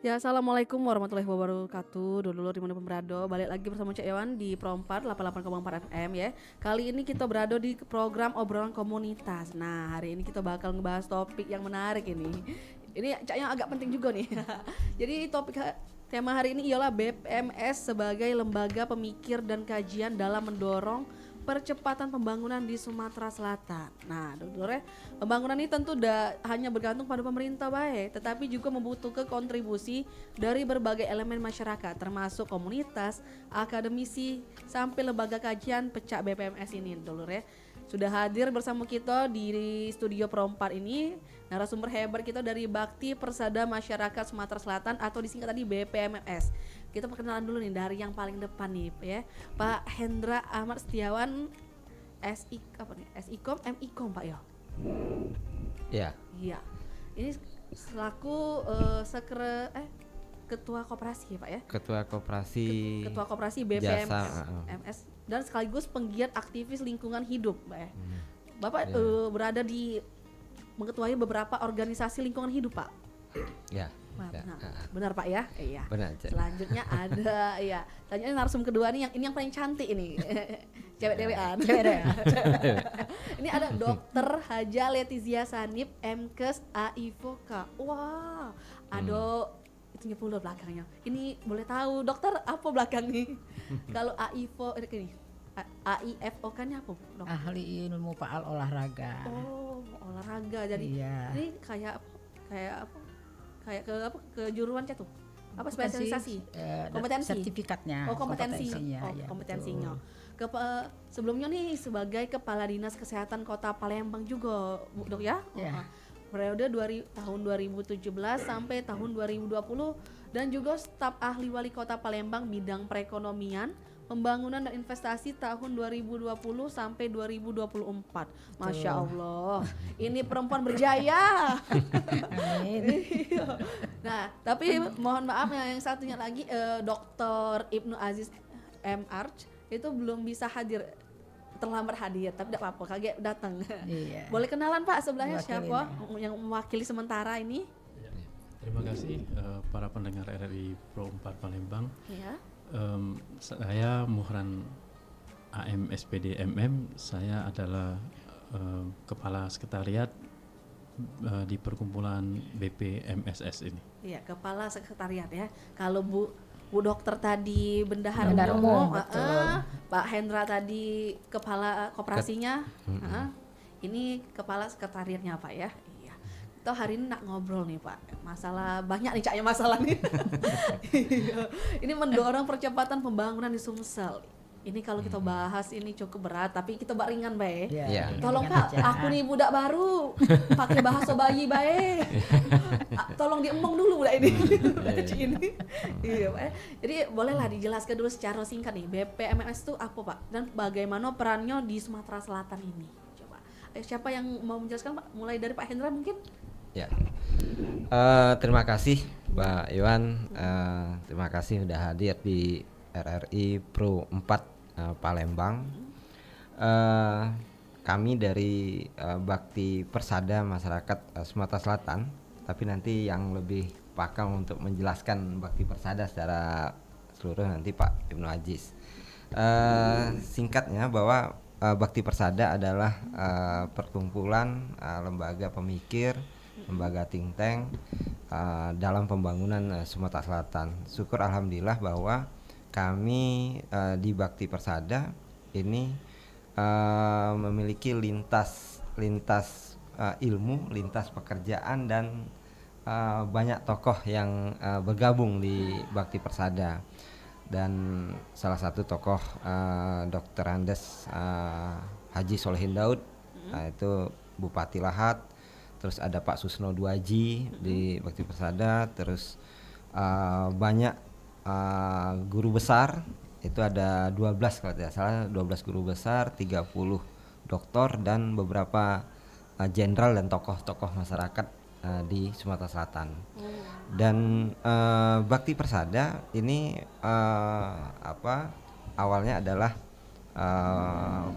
Ya, assalamualaikum warahmatullahi wabarakatuh. Dulur dimanapun berada, balik lagi bersama Cak Ewan di Pro 4 88,4 FM ya. Kali ini kita berada di program obrolan komunitas. Nah, hari ini kita bakal ngebahas topik yang menarik ini. Ini Cak yang agak penting juga nih. Jadi tema hari ini ialah BPMS sebagai lembaga pemikir dan kajian dalam mendorong percepatan pembangunan di Sumatera Selatan. Nah, dulur, pembangunan ini tentu tidak hanya bergantung pada pemerintah baik, tetapi juga membutuhkan kontribusi dari berbagai elemen masyarakat, termasuk komunitas, akademisi, sampai lembaga kajian pecah BPMS ini, dulur ya. Sudah hadir bersama kita di studio Pro 4 ini narasumber hebat kita dari Bakti Persada Masyarakat Sumatera Selatan atau disingkat tadi BPMS. Kita perkenalan dulu nih dari yang paling depan nih ya. Pak Hendra Ahmad Setiawan SI apa nih? SIKOM MIKOM Pak ya. Ya. Iya. Ini selaku ketua koperasi ya Pak ya. Ketua koperasi. Ketua koperasi BPMS dan sekaligus penggiat aktivis lingkungan hidup, Pak ya. Bapak berada di mengetuai beberapa organisasi lingkungan hidup, Pak. Ya. Benar Pak ya? Iya. Benar. Selanjutnya ada ya. Selanjutnya narsum kedua nih yang paling cantik ini. Cewek-cewekan. Ini ada Dokter Haja Letizia Sanip MKes AIVOK. Wah, ada itunya pula belakangnya. Ini boleh tahu dokter apa belakang nih? Kalau AIVO ini AIFO kan apa? Dok? Ahli ilmu faal olahraga. Oh, olahraga. Jadi iya. ini kayak apa? Kayak kejuruan tuh. Apa spesialisasi? Kompetensi. Sertifikatnya. Kompetensinya. Ya, Kompetensinya. Sebelumnya nih sebagai Kepala Dinas Kesehatan Kota Palembang juga, Dok ya? Ya. Periode tahun 2017 sampai tahun 2020 dan juga staf ahli wali kota Palembang bidang perekonomian, pembangunan dan investasi tahun 2020 sampai 2024. Masya Allah, ini perempuan berjaya. Amin. Nah, tapi mohon maaf yang satunya lagi Dr. Ibnu Aziz M. Arch itu belum bisa hadir. Terlambat hadir, tapi tidak apa-apa, kaget datang. Iya. Boleh kenalan Pak sebelahnya siapa ya. yang mewakili sementara ini? Ya. Terima kasih para pendengar RRI Pro 4 Palembang. Ya. Saya Muhran AM SPD MM. Saya adalah Kepala Sekretariat di perkumpulan BPMSS ini. Iya, Kepala Sekretariat ya. Kalau Bu Dokter tadi bendahara umum, Pak Hendra tadi kepala koperasinya, ini kepala sekretariatnya Pak ya. Iya. Kita hari ini nak ngobrol nih Pak, masalah banyak nih Caknya masalah nih. Ini mendorong percepatan pembangunan di Sumsel. Ini kalau kita bahas ini cukup berat, tapi kita bahas ringan bae. Ya, Tolong Kak, aku nih budak baru, pakai bahasa bayi bae. Tolong diemong dulu budak ini. Ini. Iya Pak. Jadi bolehlah dijelaskan dulu secara singkat nih, BPMS itu apa Pak? Dan bagaimana perannya di Sumatera Selatan ini? Coba. Siapa yang mau menjelaskan Pak? Mulai dari Pak Hendra mungkin? Ya. Terima kasih Mbak Iwan. Terima kasih sudah hadir di RRI Pro 4 Palembang. Kami dari Bakti Persada Masyarakat Sumatera Selatan, tapi nanti yang lebih pakam untuk menjelaskan Bakti Persada secara seluruh nanti Pak Ibnu Aziz. Singkatnya bahwa Bakti Persada adalah perkumpulan lembaga pemikir, lembaga think tank dalam pembangunan Sumatera Selatan. Syukur alhamdulillah bahwa kami di Bakti Persada ini memiliki lintas ilmu, lintas pekerjaan dan banyak tokoh yang bergabung di Bakti Persada. Dan salah satu tokoh Dr. Andes Haji Solehin Daud, itu Bupati Lahat. Terus ada Pak Susno Duaji di Bakti Persada. Terus banyak guru besar, itu ada 12 kalau tidak salah, 12 guru besar, 30 doktor dan beberapa jenderal dan tokoh-tokoh masyarakat di Sumatera Selatan. Dan Bakti Persada ini awalnya adalah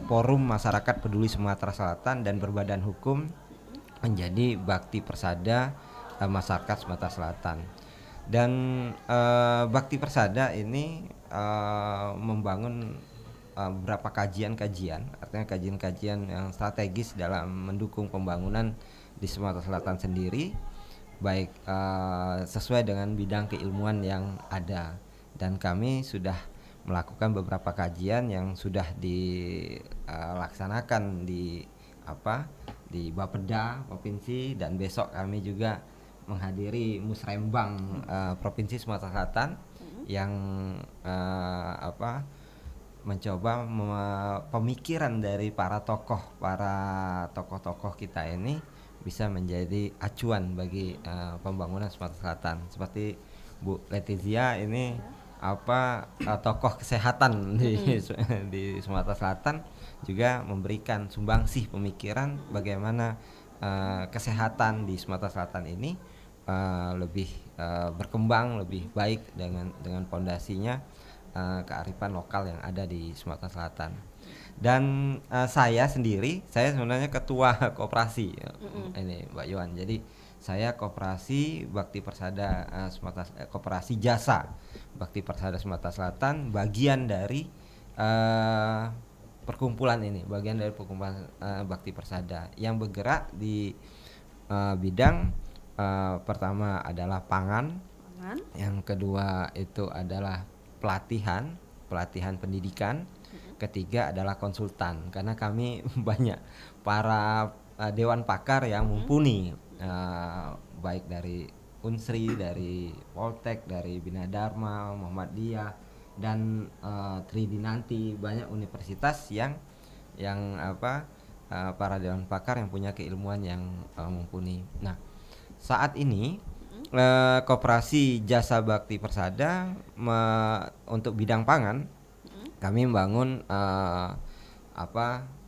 forum masyarakat peduli Sumatera Selatan dan berbadan hukum menjadi Bakti Persada Masyarakat Sumatera Selatan. Dan Bakti Persada ini membangun beberapa kajian-kajian, artinya kajian-kajian yang strategis dalam mendukung pembangunan di Sumatera Selatan sendiri, baik sesuai dengan bidang keilmuan yang ada. Dan kami sudah melakukan beberapa kajian yang sudah dilaksanakan di Bapeda provinsi, dan besok kami juga menghadiri Musrembang provinsi Sumatera Selatan yang mencoba pemikiran dari para tokoh-tokoh kita ini bisa menjadi acuan bagi pembangunan Sumatera Selatan. Seperti Bu Letizia ini tokoh kesehatan di Sumatera Selatan, juga memberikan sumbangsih pemikiran bagaimana kesehatan di Sumatera Selatan ini lebih berkembang lebih baik dengan pondasinya kearifan lokal yang ada di Sumatera Selatan. Dan saya sebenarnya ketua koperasi ini Mbak Yohan. Jadi saya koperasi Bakti Persada koperasi jasa Bakti Persada Sumatera Selatan, bagian dari perkumpulan Bakti Persada yang bergerak di bidang pertama adalah pangan, yang kedua itu adalah pelatihan pendidikan, ketiga adalah konsultan, karena kami banyak para dewan pakar yang mumpuni, baik dari Unsri, dari Poltek, dari Bina Dharma, Muhammadiyah, dan Tridinanti, banyak universitas yang para dewan pakar yang punya keilmuan yang mumpuni. Nah, saat ini Koperasi Jasa Bakti Persada untuk bidang pangan, kami membangun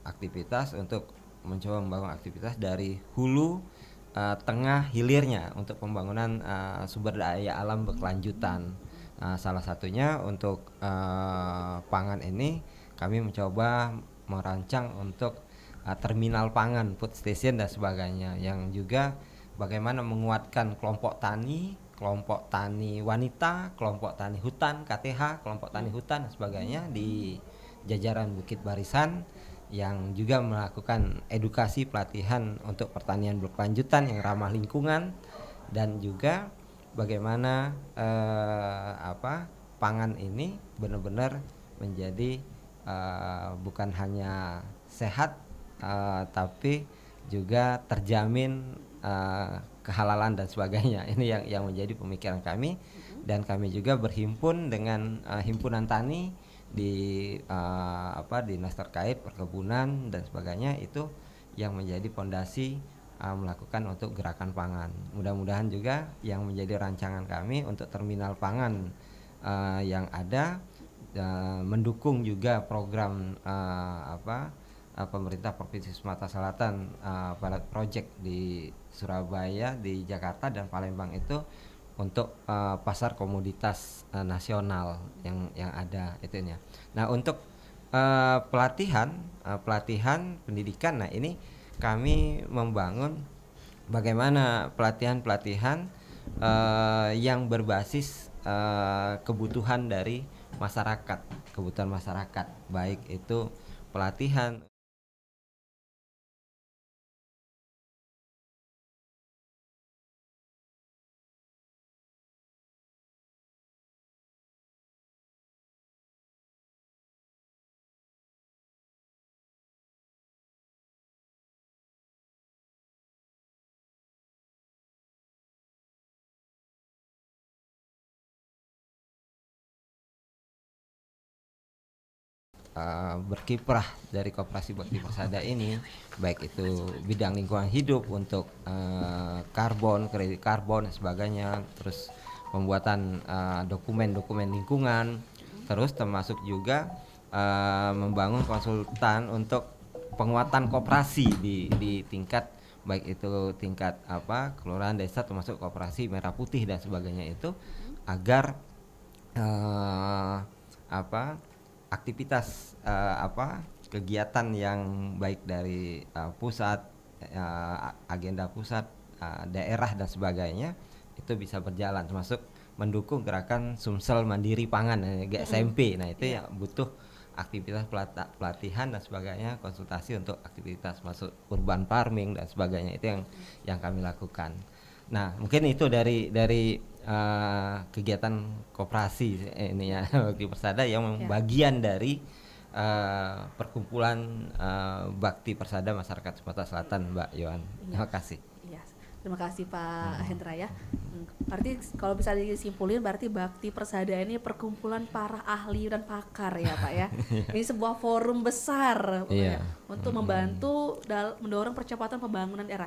aktivitas untuk mencoba membangun aktivitas dari hulu, tengah, hilirnya untuk pembangunan sumber daya alam berkelanjutan. Salah satunya untuk pangan ini kami mencoba merancang untuk terminal pangan, food station dan sebagainya, yang juga bagaimana menguatkan kelompok tani wanita, kelompok tani hutan, KTH, kelompok tani hutan dan sebagainya di jajaran Bukit Barisan, yang juga melakukan edukasi pelatihan untuk pertanian berkelanjutan yang ramah lingkungan, dan juga bagaimana pangan ini benar-benar menjadi bukan hanya sehat tapi juga terjamin kehalalan dan sebagainya. Ini yang menjadi pemikiran kami, dan kami juga berhimpun dengan himpunan tani di dinas terkait perkebunan dan sebagainya, itu yang menjadi pondasi melakukan untuk gerakan pangan. Mudah-mudahan juga yang menjadi rancangan kami untuk terminal pangan yang ada mendukung juga program pemerintah Provinsi Sumatera Selatan, pilot project di Surabaya, di Jakarta dan Palembang itu untuk pasar komoditas nasional yang ada itunya. Nah, untuk pelatihan pendidikan, nah ini kami membangun bagaimana pelatihan yang berbasis kebutuhan dari kebutuhan masyarakat, baik itu pelatihan berkiprah dari Koperasi Bakti Persada ini, baik itu bidang lingkungan hidup untuk kredit karbon dan sebagainya, terus pembuatan dokumen lingkungan, terus termasuk juga membangun konsultan untuk penguatan koperasi di tingkat, baik itu tingkat kelurahan, desa, termasuk koperasi merah putih dan sebagainya, itu agar aktivitas kegiatan yang baik dari pusat, agenda pusat, daerah dan sebagainya itu bisa berjalan, termasuk mendukung gerakan Sumsel Mandiri Pangan GSMP. Nah itu ya butuh aktivitas pelatihan dan sebagainya, konsultasi untuk aktivitas masuk urban farming dan sebagainya, itu yang kami lakukan. Nah mungkin itu dari kegiatan koperasi ini ya Bakti Persada yang bagian dari perkumpulan Bakti Persada Masyarakat Sumatera Selatan, Mbak Yohan. Terima kasih. Iya, terima kasih Pak Hendra ya. Berarti kalau bisa disimpulin berarti Bakti Persada ini perkumpulan para ahli dan pakar ya Pak ya. Ini sebuah forum besar ya, untuk membantu mendorong percepatan pembangunan daerah.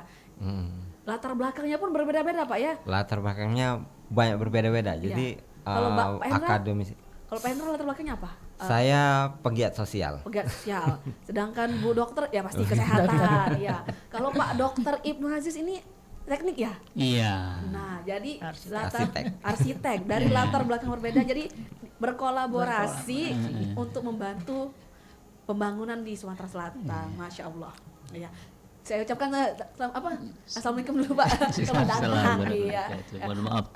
Latar belakangnya pun berbeda-beda Pak ya. Latar belakangnya banyak berbeda-beda. Jadi Kalau Pak Hendra, akademis. kalau Pak Hendra latar belakangnya apa? Saya pegiat sosial. Pegiat sosial. Sedangkan Bu Dokter ya pasti kesehatan ya. Kalau Pak Dokter Ibnu Aziz ini teknik ya? Iya. Nah, jadi Arsitek. arsitek dari latar belakang berbeda, jadi berkolaborasi untuk membantu pembangunan di Sumatera Selatan. Masya Allah. Ya. Saya ucapkan Assalamualaikum dulu Pak. Selamat datang. Iya. Mohon maaf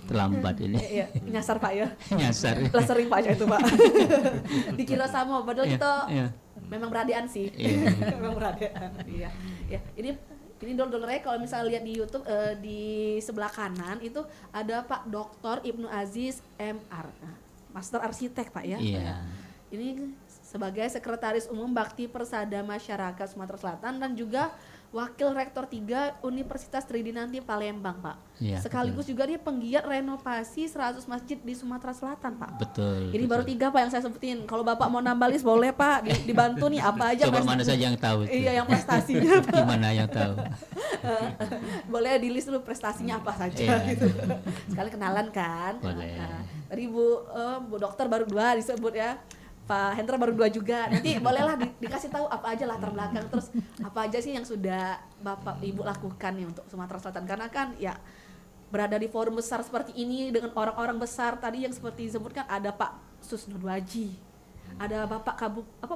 terlambat ini. Iya, nyasar Pak ya. Nyasar. Lah sering Pak aja itu Pak. Dikira sama padahal kita memang beradean sih. Memang beradean. Iya. Ya, ini dol-dolnya kalau misalnya lihat di YouTube di sebelah kanan itu ada Pak Dr. Ibnu Aziz MR. Nah, Master Arsitek Pak ya. Iya. Ini sebagai Sekretaris Umum Bakti Persada Masyarakat Sumatera Selatan dan juga Wakil Rektor 3 Universitas Tridinanti Palembang Pak. Iya, Sekaligus juga dia penggiat renovasi 100 masjid di Sumatera Selatan Pak. Betul. Ini baru 3 Pak yang saya sebutin. Kalau Bapak mau nambah list boleh Pak, dibantu nih apa aja. Coba mana saja yang tahu. Iya yang prestasinya. Gimana yang tahu? Boleh di list dulu prestasinya apa saja gitu. Sekali kenalan kan. Boleh. Nah, tadi Bu Dokter baru 2 disebut ya. Pak Hendra baru 2 juga. Nanti bolehlah dikasih tahu apa aja latar belakang, terus apa aja sih yang sudah Bapak Ibu lakukan nih untuk Sumatera Selatan, karena kan ya berada di forum besar seperti ini dengan orang-orang besar tadi yang seperti disebutkan, ada Pak Susno Dwaji, ada Bapak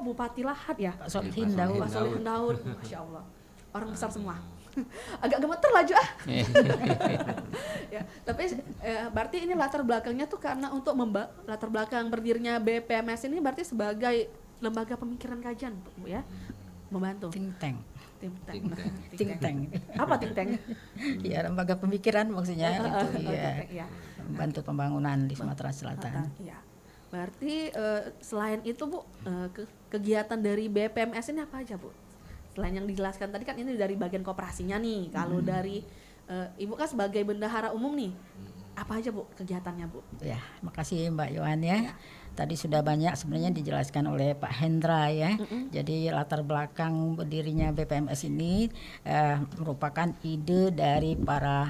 Bupati Lahat ya, Pak Solihin Daud. Pak Solihin Daud, Masya Allah, orang besar semua. Agak gemeter laju ya, tapi berarti ini latar belakangnya tuh karena untuk latar belakang berdirinya BPMS ini berarti sebagai lembaga pemikiran kajian Bu ya, membantu Think tank. think tank. Apa think tank? Ya, lembaga pemikiran maksudnya itu Ya. membantu pembangunan di Sumatera Selatan. Ya. Berarti selain itu Bu, kegiatan dari BPMS ini apa aja Bu? Selain yang dijelaskan tadi kan ini dari bagian koperasinya nih. Kalau dari Ibu kan sebagai bendahara umum nih, apa aja Bu kegiatannya Bu? Ya, makasih Mbak Yohan ya. Tadi sudah banyak sebenarnya dijelaskan oleh Pak Hendra ya. Jadi latar belakang berdirinya BPMS ini merupakan ide dari para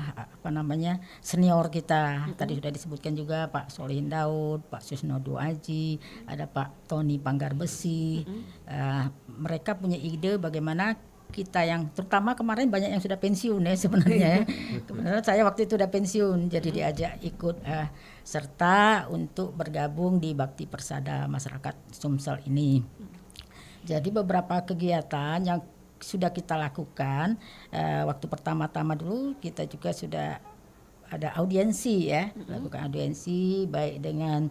senior kita. Tadi sudah disebutkan juga Pak Solihin Daud, Pak Susno Dwaji, ada Pak Tony Panggarbesi. Mereka punya ide bagaimana kita yang terutama kemarin banyak yang sudah pensiun ya sebenarnya ya. Kebenaran saya waktu itu udah pensiun, jadi diajak ikut serta untuk bergabung di Bakti Persada Masyarakat Sumsel ini. Jadi beberapa kegiatan yang sudah kita lakukan, waktu pertama-tama dulu kita juga sudah ada audiensi ya, lakukan audiensi baik dengan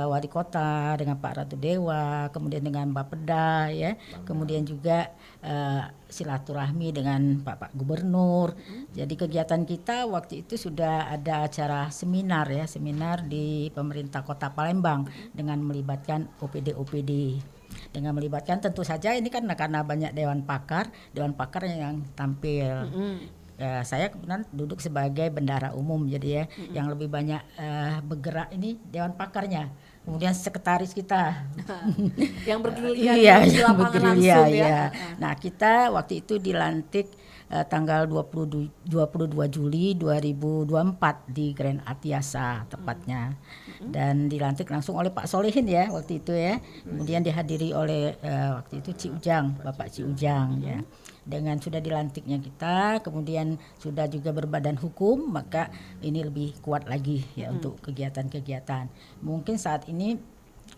wali kota, dengan Pak Ratu Dewa, kemudian dengan Bapeda ya, kemudian juga silaturahmi dengan Pak Gubernur. Jadi kegiatan kita waktu itu sudah ada acara seminar ya, seminar di pemerintah Kota Palembang dengan melibatkan OPD. Dengan melibatkan tentu saja ini kan karena banyak dewan pakar yang tampil. Saya kebetulan duduk sebagai bendahara umum, jadi ya yang lebih banyak bergerak ini dewan pakarnya, kemudian sekretaris kita yang bergerilya di lapangan bergerilya, langsung ya. Nah kita waktu itu dilantik tanggal 22 Juli 2024 di Grand Atiasa tepatnya, dan dilantik langsung oleh Pak Solihin ya waktu itu ya, kemudian dihadiri oleh waktu itu Ci Ujang, Bapak Ci Ujang ya. Dengan sudah dilantiknya kita, kemudian sudah juga berbadan hukum, maka ini lebih kuat lagi ya untuk kegiatan-kegiatan. Mungkin saat ini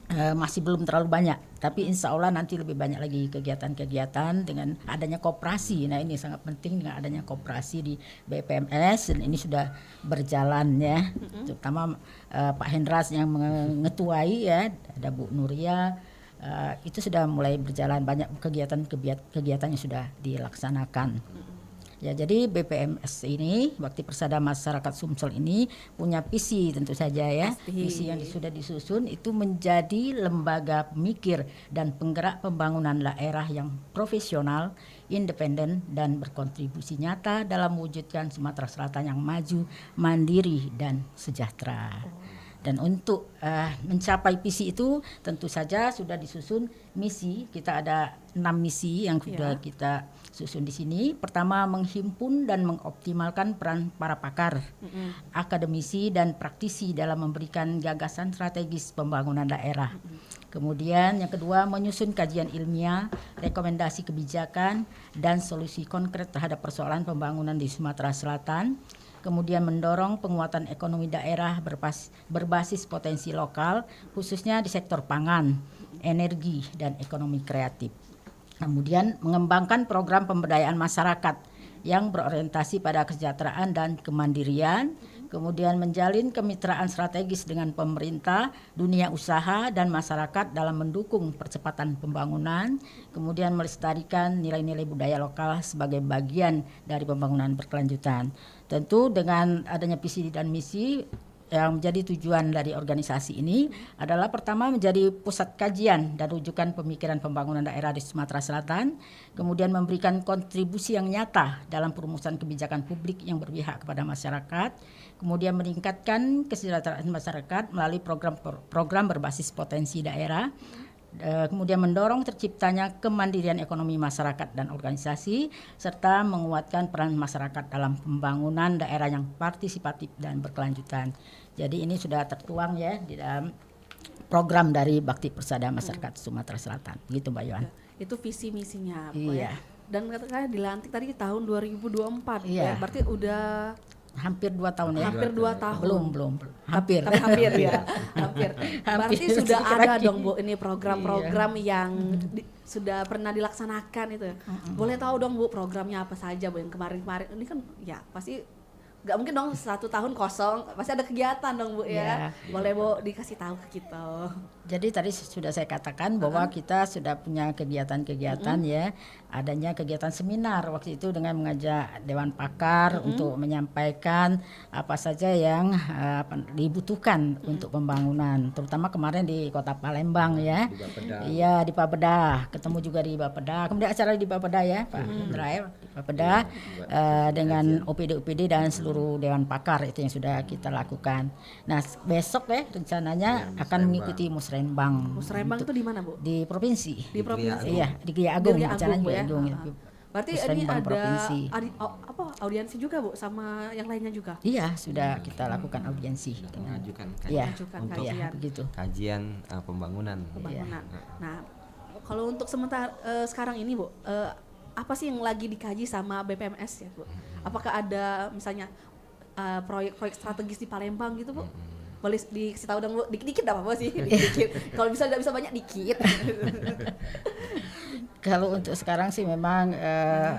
masih belum terlalu banyak, tapi insya Allah nanti lebih banyak lagi kegiatan-kegiatan dengan adanya koperasi. Nah ini sangat penting dengan adanya koperasi di BPMS, dan ini sudah berjalan ya, terutama Pak Hendra yang mengetuai ya, ada Bu Nuria, itu sudah mulai berjalan, banyak kegiatan yang sudah dilaksanakan. Ya, jadi BPMS ini, Bakti Persada Masyarakat Sumsel ini punya visi tentu saja ya. Pasti. Visi yang sudah disusun itu menjadi lembaga pemikir dan penggerak pembangunan daerah yang profesional, independen dan berkontribusi nyata dalam mewujudkan Sumatera Selatan yang maju, mandiri dan sejahtera. Dan untuk mencapai visi itu tentu saja sudah disusun misi. Kita ada 6 misi yang sudah kita susun di sini. Pertama, menghimpun dan mengoptimalkan peran para pakar, akademisi dan praktisi dalam memberikan gagasan strategis pembangunan daerah. Kemudian yang kedua, menyusun kajian ilmiah, rekomendasi kebijakan dan solusi konkret terhadap persoalan pembangunan di Sumatera Selatan. Kemudian mendorong penguatan ekonomi daerah berbasis potensi lokal, khususnya di sektor pangan, energi, dan ekonomi kreatif. Kemudian mengembangkan program pemberdayaan masyarakat yang berorientasi pada kesejahteraan dan kemandirian. Kemudian menjalin kemitraan strategis dengan pemerintah, dunia usaha, dan masyarakat dalam mendukung percepatan pembangunan. Kemudian melestarikan nilai-nilai budaya lokal sebagai bagian dari pembangunan berkelanjutan. Tentu dengan adanya visi dan misi, yang menjadi tujuan dari organisasi ini adalah pertama menjadi pusat kajian dan rujukan pemikiran pembangunan daerah di Sumatera Selatan, kemudian memberikan kontribusi yang nyata dalam perumusan kebijakan publik yang berpihak kepada masyarakat, kemudian meningkatkan kesejahteraan masyarakat melalui program berbasis potensi daerah, kemudian mendorong terciptanya kemandirian ekonomi masyarakat dan organisasi, serta menguatkan peran masyarakat dalam pembangunan daerah yang partisipatif dan berkelanjutan. Jadi ini sudah tertuang ya di dalam program dari Bakti Persada Masyarakat Sumatera Selatan. Begitu Mbak Yohan. Itu visi misinya. Iya. Dan katanya dilantik tadi tahun 2024. Iya. Ya, berarti udah Hampir 2 tahun ya. hampir 2 tahun. Belum. Hampir. Tapi hampir ya. Hampir. Berarti Hampir, sudah sedikit ada lagi. dong Bu ini program-program yang sudah pernah dilaksanakan itu. Boleh tahu dong Bu programnya apa saja Bu yang kemarin-kemarin ini kan ya pasti nggak mungkin dong 1 tahun kosong, pasti ada kegiatan dong Bu ya. Iya. Boleh Bu dikasih tahu ke kita. Jadi tadi sudah saya katakan bahwa kita sudah punya kegiatan-kegiatan ya, adanya kegiatan seminar waktu itu dengan mengajak Dewan Pakar untuk menyampaikan apa saja yang dibutuhkan untuk pembangunan, terutama kemarin di Kota Palembang ya. Iya di Bapeda, ketemu juga di Bapeda. Kemudian acara di Bapeda ya Pak Hendra ya, di Bapeda dengan OPD dan seluruh Dewan Pakar itu yang sudah kita lakukan. Nah besok ya rencananya akan mengikuti Musrembang. Musrembang itu di mana Bu? Di provinsi. Di provinsi. Iya, di Gria Agung, Di Gria acaranya Agung, Gria ya. Agung. Berarti ini Musrembang ada provinsi. audiensi juga Bu sama yang lainnya juga. Iya, sudah kita lakukan audiensi. mengajukan Iya, Mengajukan untuk kajian. iya, begitu. kajian pembangunan. Pembangunan. Nah, kalau untuk sementara sekarang ini Bu, apa sih yang lagi dikaji sama BPMS ya Bu? Apakah ada misalnya proyek-proyek strategis di Palembang gitu Bu? Boleh dikasih tahu dong Bu, dikit-dikit apa sih? Dikit. Kalau bisa tidak bisa banyak dikit. Kalau untuk sekarang sih memang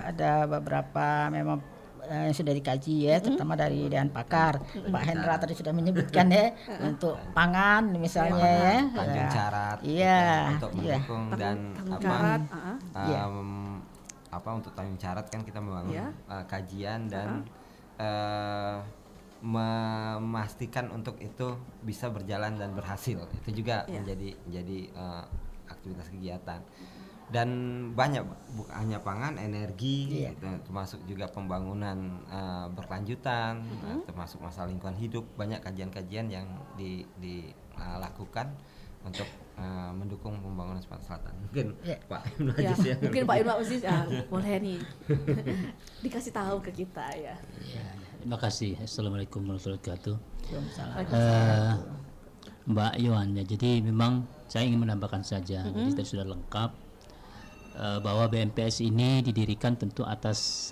ada beberapa memang yang sudah dikaji ya, terutama dari Dewan Pakar. Pak Hendra tadi sudah menyebutkan ya untuk pangan misalnya ya. Tanjung Carat Iya, untuk iya. mendukung dan Tanjung apa Carat, Iya. apa untuk Tanjung Carat kan kita membangun Iya. kajian dan memastikan untuk itu bisa berjalan dan berhasil. Itu juga Iya. menjadi aktivitas kegiatan. Dan banyak bukan hanya pangan, energi, Iya. termasuk juga pembangunan berkelanjutan, termasuk masalah lingkungan hidup. Banyak kajian-kajian yang dilakukan untuk mendukung pembangunan Sumatera Selatan. Mungkin Iya. Pak Ibnu Ya, Aziz ya. mungkin Pak Irma Aziz boleh nih dikasih tahu ke kita ya. Terima kasih. Assalamualaikum warahmatullahi wabarakatuh. Waalaikumsalam. Mbak Yohan ya, jadi memang saya ingin menambahkan saja, jadi tadi sudah lengkap bahwa BMPS ini didirikan tentu atas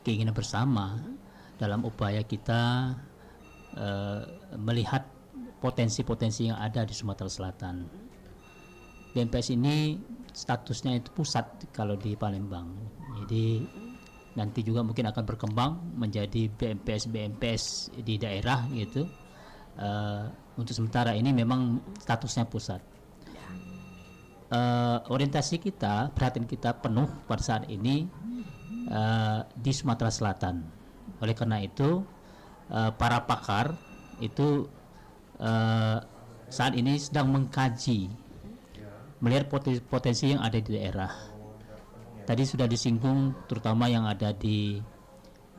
keinginan bersama dalam upaya kita melihat potensi-potensi yang ada di Sumatera Selatan. BMPS ini statusnya itu pusat kalau di Palembang. Jadi nanti juga mungkin akan berkembang menjadi BMPS di daerah gitu. Untuk sementara ini memang statusnya pusat. Orientasi kita, perhatian kita penuh pada saat ini di Sumatera Selatan. Oleh karena itu para pakar itu saat ini sedang mengkaji, melihat potensi yang ada di daerah. Tadi sudah disinggung terutama yang ada di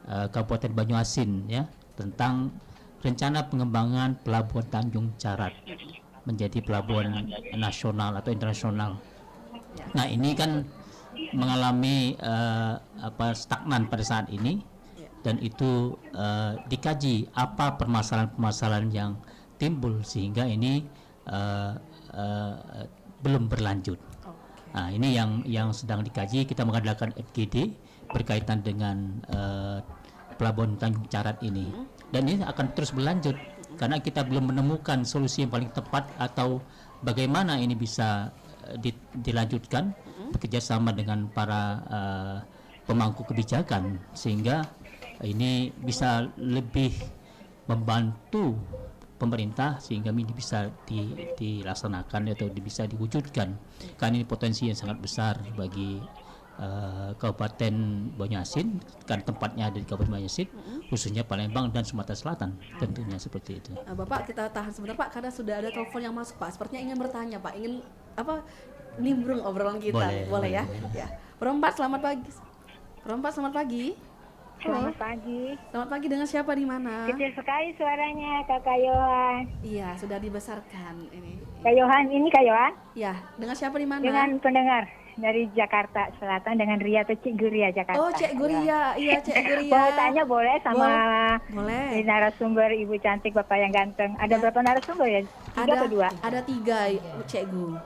Kabupaten Banyuasin ya, tentang rencana pengembangan Pelabuhan Tanjung Carat menjadi pelabuhan nasional atau internasional. Nah, ini kan mengalami stagnan pada saat ini, dan itu dikaji apa permasalahan-permasalahan yang timbul sehingga ini belum berlanjut. Nah, ini yang sedang dikaji. Kita mengadakan FGD berkaitan dengan Pelabuhan Tanjung Carat ini, dan ini akan terus berlanjut karena kita belum menemukan solusi yang paling tepat atau bagaimana ini bisa dilanjutkan bekerjasama dengan para pemangku kebijakan sehingga ini bisa lebih membantu pemerintah sehingga ini bisa dilaksanakan atau bisa diwujudkan. Karena ini potensi yang sangat besar bagi Kabupaten Banyuasin, kan tempatnya ada di Kabupaten Banyuasin, khususnya Palembang dan Sumatera Selatan, tentunya seperti itu. Bapak, kita tahan sebentar Pak, karena sudah ada telepon yang masuk Pak. Sepertinya ingin bertanya Pak, ingin nimbrung obrolan kita, boleh ya? Ya. Perempat, selamat pagi. Perempat, selamat pagi. Selamat pagi. Selamat pagi, dengan siapa di mana? Kecil sekali suaranya, Kakak Yohan. Iya, sudah dibesarkan ini. Kak Yohan, ini Kak Yohan? Ya, dengan siapa di mana? Dengan pendengar dari Jakarta Selatan, dengan Ria atau Cik Guria Jakarta. Oh, Cik Guria. Iya, Cik Guria. Mau tanya boleh sama boleh. narasumber Ibu cantik, Bapak yang ganteng. Ada berapa narasumber ya? 3 atau 2? Ada 3, Cik Gu.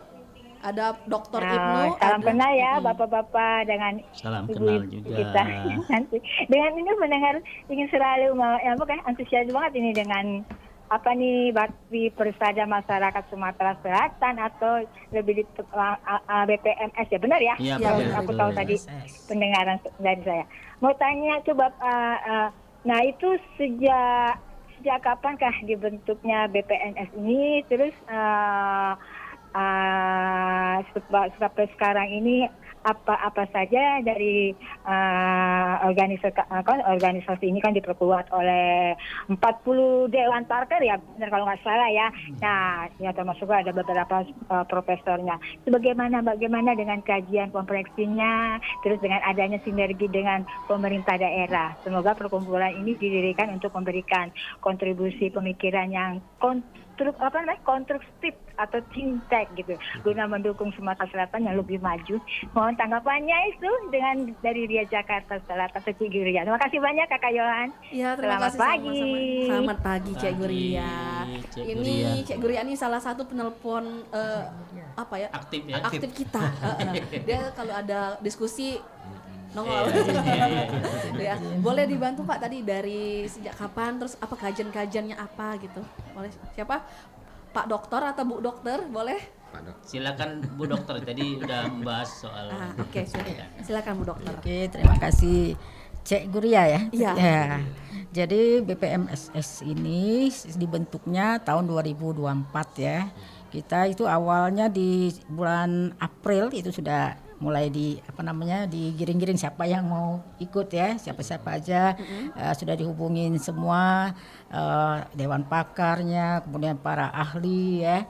Ada Dr. Ibnu. Salam kenal ya Bapak-bapak dengan Salam Ibu kenal juga. kita. Nanti dengan ini mendengar ingin selalu antusias banget ini dengan bakti persada masyarakat Sumatera Selatan atau lebih di BPMS ya, benar ya? Iya, Aku tahu tadi pendengaran dari saya. Mau tanya coba, nah itu sejak kapankah dibentuknya BPNS ini, terus sampai sekarang ini apa saja dari organisasi ini kan diperkuat oleh 40 dewan pakar ya, benar kalau nggak salah ya. Nah, ya termasuk ada beberapa profesornya. Itu bagaimana dengan kajian kompleksinya, terus dengan adanya sinergi dengan pemerintah daerah. Semoga perkumpulan ini didirikan untuk memberikan kontribusi pemikiran yang konstruktif atau think tank gitu, guna mendukung Sumatera Selatan yang lebih maju. Mohon tanggapannya itu dengan dari Ria Jakarta Selatan, Cik Guria. Terima kasih banyak Kakak Yohan. Iya, terima kasih. Pagi. Sama-sama. Selamat pagi, Cik Guria. Cik Ini Guria. Cik Guria ini salah satu penelpon Aktif ya. aktif kita. Dia kalau ada diskusi nongol. Ya, boleh dibantu Pak tadi dari sejak kapan, terus apa kajian-kajiannya apa gitu. Boleh siapa? Pak Dokter atau Bu Dokter, boleh? Silakan Bu Dokter, tadi udah membahas soal. Oke, silakan Bu Dokter. Oke, terima kasih Cik Guria ya. Iya. Ya. Jadi BPMSS ini dibentuknya tahun 2024 ya. Kita itu awalnya di bulan April itu sudah mulai digiring-giring siapa yang mau ikut ya, siapa-siapa aja. Sudah dihubungin semua dewan pakarnya, kemudian para ahli ya,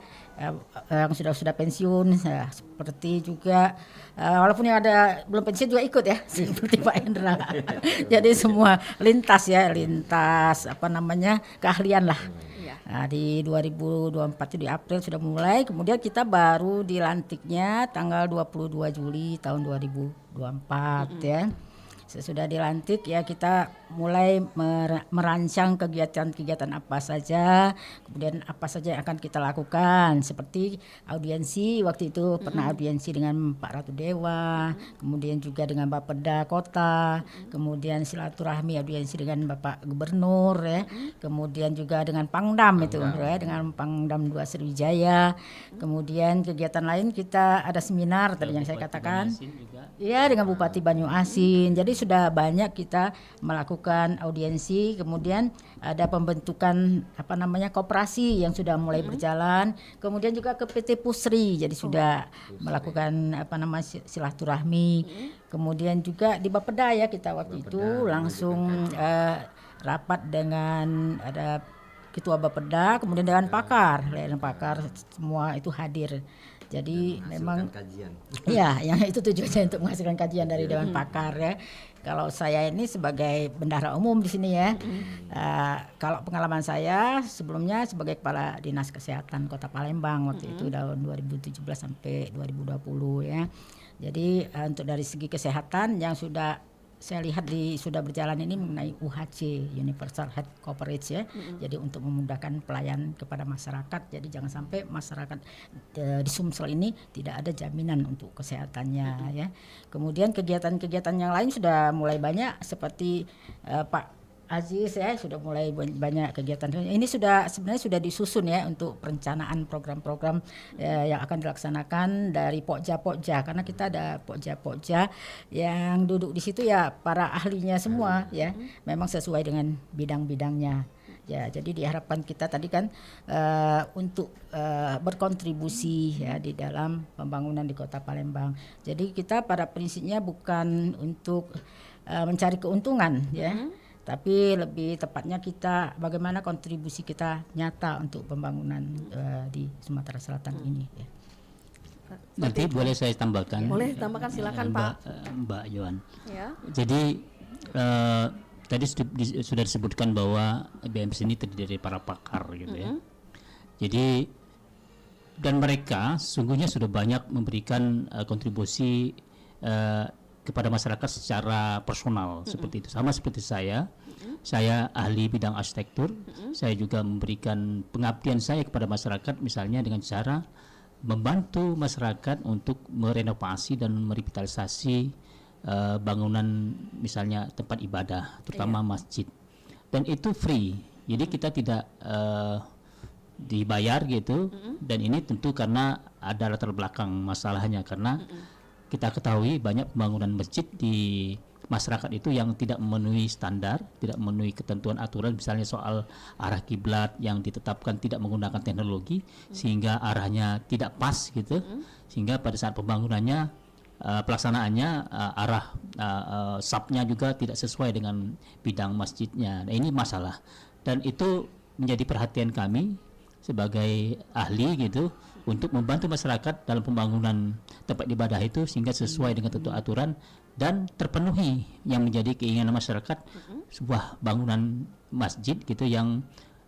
yang sudah pensiun ya, seperti juga walaupun yang ada belum pensiun juga ikut ya seperti Pak Hendra. Jadi semua lintas keahlian lah. Nah, di 2024 itu di April sudah mulai, kemudian kita baru dilantiknya tanggal 22 Juli tahun 2024 ya. Sesudah dilantik ya kita mulai merancang kegiatan-kegiatan apa saja, kemudian apa saja yang akan kita lakukan, seperti audiensi waktu itu pernah audiensi dengan Pak Ratu Dewa, kemudian juga dengan Bapeda Kota, kemudian silaturahmi audiensi dengan Bapak Gubernur ya, kemudian juga dengan Pangdam itu ya, dengan Pangdam 2 Sriwijaya, kemudian kegiatan lain kita ada seminar tadi yang saya katakan. Iya, dengan Bupati Banyuasin. Jadi sudah banyak kita melakukan audiensi, kemudian ada pembentukan koperasi yang sudah mulai berjalan, kemudian juga ke PT Pusri. Jadi sudah melakukan silaturahmi. Kemudian juga di Bapeda ya kita waktu itu langsung rapat dengan ada Ketua Bapeda, kemudian dengan pakar semua itu hadir. Jadi memang kajian. Iya, yang itu tujuannya untuk menghasilkan kajian dari Dewan Pakar ya. Kalau saya ini sebagai bendahara umum di sini ya, kalau pengalaman saya sebelumnya sebagai Kepala Dinas Kesehatan Kota Palembang waktu itu tahun 2017 sampai 2020 ya. Jadi untuk dari segi kesehatan yang sudah saya lihat sudah berjalan ini mengenai UHC, Universal Health Coverage ya. Jadi untuk memudahkan pelayanan kepada masyarakat. Jadi jangan sampai masyarakat di Sumsel ini tidak ada jaminan untuk kesehatannya ya. Kemudian kegiatan-kegiatan yang lain sudah mulai banyak seperti Pak Aziz ya sudah mulai banyak kegiatan. Ini sebenarnya sudah disusun ya untuk perencanaan program-program yang akan dilaksanakan dari Pokja karena kita ada Pokja yang duduk di situ ya para ahlinya semua ya. Memang sesuai dengan bidang-bidangnya. Ya, jadi diharapkan kita tadi kan untuk berkontribusi ya di dalam pembangunan di Kota Palembang. Jadi kita pada prinsipnya bukan untuk mencari keuntungan ya. Tapi lebih tepatnya kita bagaimana kontribusi kita nyata untuk pembangunan di Sumatera Selatan ini. Ya. Nanti boleh saya tambahkan? Boleh tambahkan, silakan Pak. Mbak Yohan. Ya. Jadi tadi sudah disebutkan bahwa BMS ini terdiri dari para pakar gitu ya. Jadi dan mereka sungguhnya sudah banyak memberikan kontribusi kepada masyarakat secara personal seperti itu. Sama seperti saya ahli bidang arsitektur, saya juga memberikan pengabdian saya kepada masyarakat misalnya dengan cara membantu masyarakat untuk merenovasi dan merevitalisasi bangunan misalnya tempat ibadah, terutama masjid. Dan itu free. Jadi kita tidak dibayar gitu dan ini tentu karena ada latar belakang masalahnya karena kita ketahui banyak pembangunan masjid di masyarakat itu yang tidak memenuhi standar, tidak memenuhi ketentuan aturan, misalnya soal arah kiblat yang ditetapkan tidak menggunakan teknologi sehingga arahnya tidak pas gitu, sehingga pada saat pembangunannya pelaksanaannya arah sapnya juga tidak sesuai dengan bidang masjidnya. Nah, ini masalah dan itu menjadi perhatian kami sebagai ahli gitu untuk membantu masyarakat dalam pembangunan tempat ibadah itu sehingga sesuai dengan ketentuan aturan dan terpenuhi yang menjadi keinginan masyarakat sebuah bangunan masjid gitu yang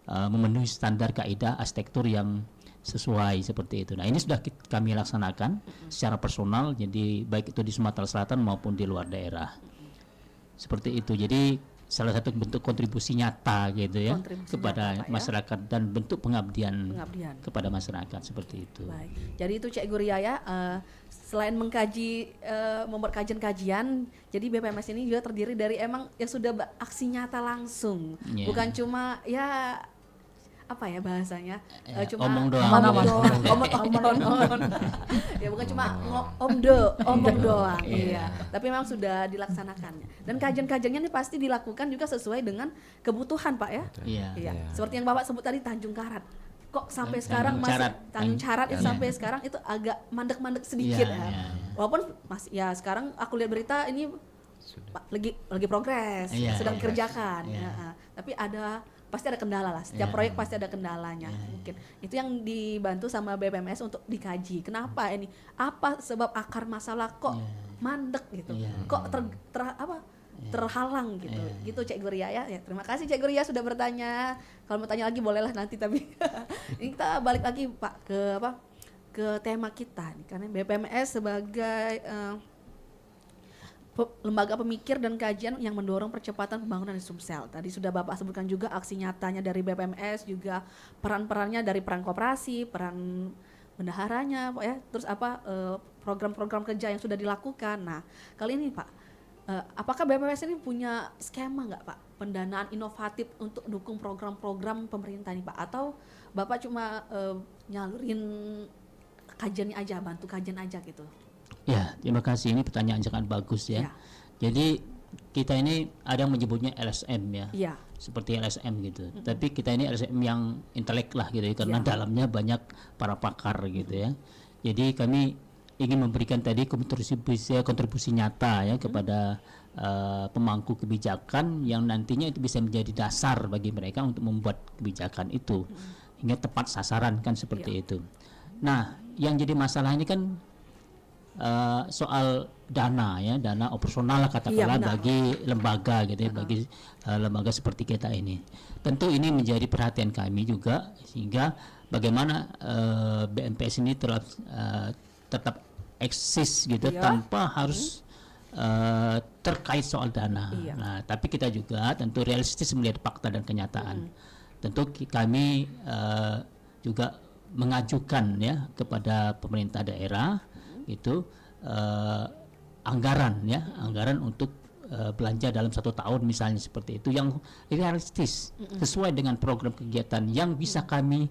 memenuhi standar kaidah arsitektur yang sesuai seperti itu. Nah, ini sudah kami laksanakan secara personal jadi baik itu di Sumatera Selatan maupun di luar daerah. Seperti itu. Jadi salah satu bentuk kontribusi nyata gitu ya kepada nyata, masyarakat ya? Dan bentuk pengabdian kepada masyarakat seperti itu. Baik. Jadi itu Cik Guria ya selain mengkaji membuat kajian-kajian, jadi BPMS ini juga terdiri dari emang yang sudah aksi nyata langsung, bukan cuma ya apa ya bahasanya cuma omong doang. Ya bukan cuma omong doang iya. Tapi memang sudah dilaksanakannya dan kajian-kajiannya ini pasti dilakukan juga sesuai dengan kebutuhan Pak ya. Iya. Seperti yang Bapak sebut tadi Tanjung Karat kok sampai sekarang masih Tanjung Carat itu sampai sekarang itu agak mandek-mandek sedikit ya. Walaupun ya sekarang aku lihat berita ini lagi progres sedang dikerjakan tapi pasti ada kendala lah, setiap proyek pasti ada kendalanya mungkin. Itu yang dibantu sama BPMS untuk dikaji. Kenapa ini? Apa sebab akar masalah kok mandek gitu? Kok terhalang gitu. Gitu Cik Guria ya. Terima kasih Cik Guria sudah bertanya. Kalau mau tanya lagi bolehlah nanti tapi ini kita balik lagi Pak ke tema kita nih karena BPMS sebagai lembaga pemikir dan kajian yang mendorong percepatan pembangunan di Sumsel. Tadi sudah Bapak sebutkan juga aksi nyatanya dari BPMS, juga peran-perannya dari peran koperasi, peran bendaharanya, Pak ya. Terus program-program kerja yang sudah dilakukan. Nah, kali ini Pak, apakah BPMS ini punya skema nggak Pak, pendanaan inovatif untuk dukung program-program pemerintah ini Pak? Atau Bapak cuma nyalurin kajiannya aja, bantu kajian aja gitu? Ya, terima kasih. Ini pertanyaan sangat bagus ya. Ya. Jadi kita ini ada yang menyebutnya LSM ya. Iya. Seperti LSM gitu. Tapi kita ini LSM yang intelek lah gitu ya, karena dalamnya banyak para pakar gitu ya. Jadi kami ingin memberikan tadi kontribusi nyata ya kepada pemangku kebijakan yang nantinya itu bisa menjadi dasar bagi mereka untuk membuat kebijakan itu hingga tepat sasaran kan seperti itu. Nah, yang jadi masalah ini kan soal dana ya, dana operasional katakanlah bagi lembaga gitu ya, bagi lembaga seperti kita ini. Tentu ini menjadi perhatian kami juga, sehingga bagaimana BMPS ini tetap eksis gitu tanpa harus terkait soal dana. Nah, tapi kita juga tentu realistis melihat fakta dan kenyataan. Tentu kami juga mengajukan ya kepada pemerintah daerah itu anggaran untuk belanja dalam 1 tahun misalnya seperti itu yang realistis sesuai dengan program kegiatan yang bisa kami